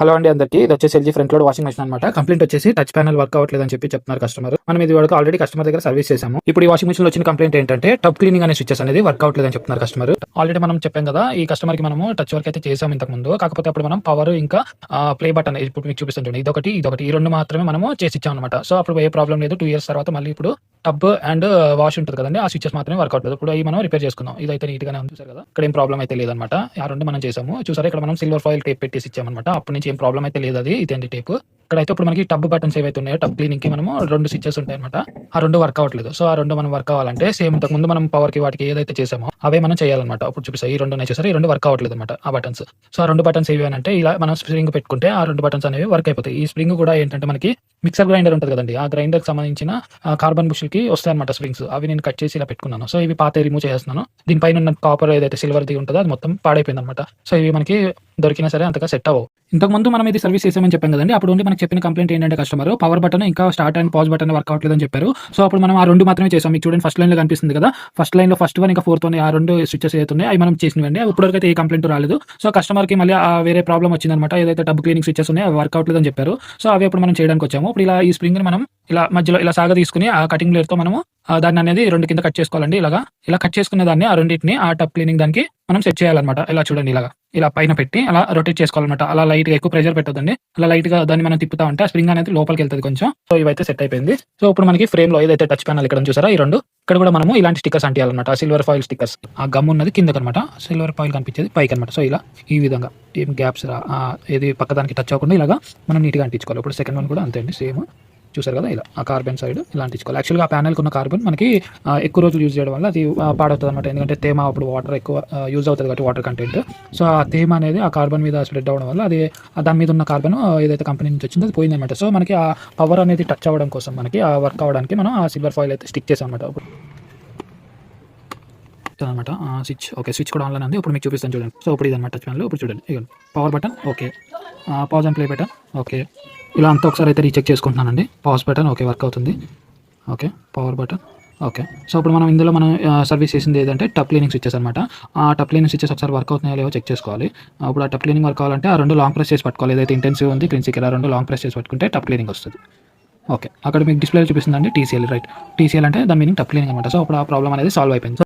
Hello అండి అందరికీ. ఇది వచ్చేసి LG front load washing machine అనమాట. కంప్లైంట్ వచ్చేసి టచ్ ప్యానల్ వర్క్ అవ్వట్లేదు అని చెప్తున్నారు కస్టమర్. మనం ఇది వరకు ఆల్రెడీ కస్టమర్ దగ్గర సర్వీస్ చేసాము. ఇప్పుడు ఈ వాషింగ్ మెషిన్ లో వచ్చిన కంప్లైంట్ ఏంటంటే టబ్ క్లీనింగ్ అనే స్విచెస్ అనేది వర్క్ అవ్వట్లేదు అని చెప్తున్నారు కస్టమర్. ఆల్రెడీ మనం చెప్పాం కదా, ఈ కస్టమర్ కి మనము టచ్ వర్క్ అయితే చేసాము ఇంతకు ముందు. కాకపోతే అప్పుడు మనం పవర్ ఇంకా ప్లే బటన్ ఇప్పుడు మీకు చూపిస్తుంటే ఇదొకటి ఈ రెండు మాత్రమే మనము చేసి ఇచ్చాం అనమాట. సో అప్పుడు ఏ ప్రాబ్లం లేదు. 2 years తర్వాత మళ్ళీ ఇప్పుడు టబ్ అండ్ వాష్ ఉంటుంది కదండి, ఆ స్విచెస్ మాత్రమే వర్క్ అవుతుంది. ఇప్పుడు అవి మనం రిపేర్ చేసుకుందాం. ఇదైతే నీట్ గానే ఉంది చూసారు కదా, ఇక్కడ ఏం ప్రాబ్లం అయితే లేదనమాట. ఆ రెండు మనం చేసాము చూసారా. ఇక్కడ మనం సిల్వర్ ఫాయిల్ టేప్ పెట్టేసి ఇచ్చామన్నమాట. అప్పటి నుంచి ఏం ప్రాబ్లం అయితే లేదు. అది ఇదేంటి టేప్. ఇక్కడైతే ఇప్పుడు మనకి టబ్ బటన్స్ ఏవైతే ఉన్నాయో టబ్ క్లీనింగ్ కి మనము 2 స్విచెస్ ఉంటాయి అనమాట. ఆ రెండు వర్క్ అవ్వట్లేదు. సో ఆ రెండు మనం వర్క్ అవ్వాలంటే సేమ్ ఇంతకు ముందు మనం పవర్ కి వాటికి ఏదైతే చేసామో అవే మనం చేయాలన్నమాట. ఇప్పుడు చూపిస్తాయి ఈ రెండు చేసారు, ఈ రెండు వర్క్ అవ్వట్లేదు అనమాట ఆ బటన్స్. సో ఆ రెండు బటన్స్ ఏవి అంటే ఇలా మనం స్ప్రింగ్ పెట్టుకుంటే ఆ రెండు బటన్స్ అనేవి వర్క్ అయిపోతాయి. ఈ స్ప్రింగ్ కూడా ఏంటంటే మనకి మిక్సర్ గ్రైండర్ ఉంటుంది కదండి, ఆ గ్రైండర్ కి సంబంధించిన కార్బన్ బుష్ కి వస్తాయి అనమాట స్ప్రింగ్స్. అవి నేను కట్ చేసి ఇలా పెట్టుకున్నాను. సో ఇవి పాత రిమూవ్ చేస్తున్నాను. దీనిపైన ఉన్న కాపర్ ఏదైతే సిల్వర్ ది ఉంటుందో అది మొత్తం పాడైపోయింది అనమాట. సో ఇవి మనకి దొరికినా సరే అంతగా సెట్ అవ్వవు. ఇంతకు ముందు మనం ఇది సర్వీస్ చేసామని చెప్పాం కదండి. అప్పుడు ఉండి మనకి చెప్పిన కంప్లైంట్ ఏంటంటే కస్టమర్ పవర్ బటన్ ఇంకా start and pause button work అవ్వట్లేదు అని చెప్పారు. సో అప్పుడు మనం ఆ రెండు మాత్రమే చేసాం. మీకు చూడండి ఫస్ట్ లైన్ లో కనిపిస్తుంది కదా, ఫస్ట్ లైన్ లో ఫస్ట్ వన్ ఇంకా ఫోర్త్ వన్ ఆ రెండు స్విచెస్ అవుతున్నాయి, అవి మనం చేసినవండి. ఇప్పటివరకు అయితే ఏ కంప్లైంట్ రాలేదు. సో కస్టమర్ కి మళ్ళీ వేరే ప్రాబ్లం వచ్చిందనమాట. ఏదైతే టబ్ క్లీనింగ్ స్విచెస్ ఉన్నాయి అవి వర్క్ అవ్వట్లేదు అని చెప్పారు. సో అవి ఇప్పుడు మనం చేయడానికి వచ్చాము. ఇప్పుడు ఇలా ఈ స్ప్రింగ్ ని మనం ఇలా మధ్యలో ఇలా సాగ తీసుకుని ఆ కటింగ్ బ్లేడ్ తో మనము దాన్ని అనేది రెండు కింద కట్ చేసుకోవాలండి. ఇలా కట్ చేసుకున్న దాన్ని ఆ రెండింటిని ఆ టబ్ క్లీనింగ్ దానికి మనం సెట్ చేయాలన్నమాట. ఇలా చూడండి, ఇలా పైన పెట్టి అలా రొటేట్ చేసుకోవాలన్నమాట. అలా లైట్ గా ఎక్కువ ప్రెషర్ పెట్టొద్దండి. అలా లైట్ గా దాన్ని మనం తిప్పుతా ఉంటే ఆ స్ప్రింగ్ అనేది లోపలికి వెళ్తుంది కొంచెం. సో ఇవైతే సెట్ అయిపోయింది. సో ఇప్పుడు మనకి ఫ్రేమ్ లో ఏదైతే టచ్ ప్యానల్ ఇక్కడ చూసారా ఈ రెండు, ఇక్కడ కూడా మనము ఇలాంటి స్టిక్కర్స్ అంటియాలన్నమాట. Silver foil stickers. ఆ గమ్ ఉన్నది కిందకి అనమాట, సిల్వర్ ఫాయిల్ కనిపించేది పైకి అనమాట. సో ఇలా ఈ విధంగా ఏం గ్యాప్స్ ఏది పక్కదానికి టచ్ అవ్వకుండా ఇలాగా మనం నీట్గా అంటించుకోవాలి. ఇప్పుడు సెకండ్ వన్ కూడా అంతే అండి, సేమ్ చూసారు కదా. ఇలా ఆ కార్బన్ సైడ్ ఇలా అంటించుకోవాలి. యాక్చువల్గా ఆ ప్యానల్కి ఉన్న కార్బన్ మనకి ఎక్కువ రోజులు యూజ్ చేయడం వల్ల అది పాడవుతుంది అనమాట. ఎందుకంటే తేమ అప్పుడు వాటర్ ఎక్కువ యూజ్ అవుతుంది కాబట్టి వాటర్ కంటెంట్. సో ఆ తేమ అనేది ఆ కార్బన్ మీద స్ప్రెడ్ అవ్వడం వల్ల అది దాని మీద ఉన్న కార్బన్ ఏదైతే కంపెనీ నుంచి వచ్చిందో అది పోయిందన్నమాట. సో మనకి ఆ పవర్ అనేది టచ్ అవ్వడం కోసం మనకి ఆ వర్క్ అవ్వడానికి మనం ఆ సిల్వర్ ఫాయిల్ అయితే స్టిక్ చేసాం అనమాట. అనమాట స్విచ్ ఓకే, స్విచ్ కూడా ఆన్లైన్ ఉంది. ఇప్పుడు మీకు చూపిస్తాను చూడండి. సో ఇప్పుడు ఇది అనమాట టచ్ ప్యానల్. ఇప్పుడు చూడండి ఇక power button okay, pause and play button okay, ఇలా అంతా ఒకసారి అయితే రీచెక్ చేసుకుంటున్నానండి. పాజ్ బటన్ ఓకే వర్క్ అవుతుంది. Okay power button okay. So ఇప్పుడు మనం ఇందులో మనం సర్వీస్ చేసింది ఏదంటే టబ్ క్లీనింగ్ స్విచెస్ అనమాట. ఆ టబ్ క్లీనింగ్ స్విచెస్ ఒకసారి వర్క్ అవుతున్నాయో లేవో చెక్ చేసుకోవాలి. ఇప్పుడు ఆ టబ్ క్లీనింగ్ వర్క్ అవ్వాలంటే ఆ రెండు లాంగ్ ప్రెస్ చేసి పట్టుకోవాలి. ఏదైతే ఇంటెన్సివ్ ఉంది క్లిన్సిక్ ఇలా రెండు లాంగ్ ప్రెస్ చేసి పట్టుకుంటే టబ్ క్లీనింగ్ వస్తుంది. ఓకే అక్కడ మీకు డిస్ప్లే చూపిస్తుందండి టీసీఎల్, రైట్. టీసీఎల్ అంటే దాని మీనింగ్ టబ్ క్లీనింగ్ అనమాట. సో అప్పుడు ఆ ప్రాబ్లం అనేది సాల్వ్ అయిపోయింది.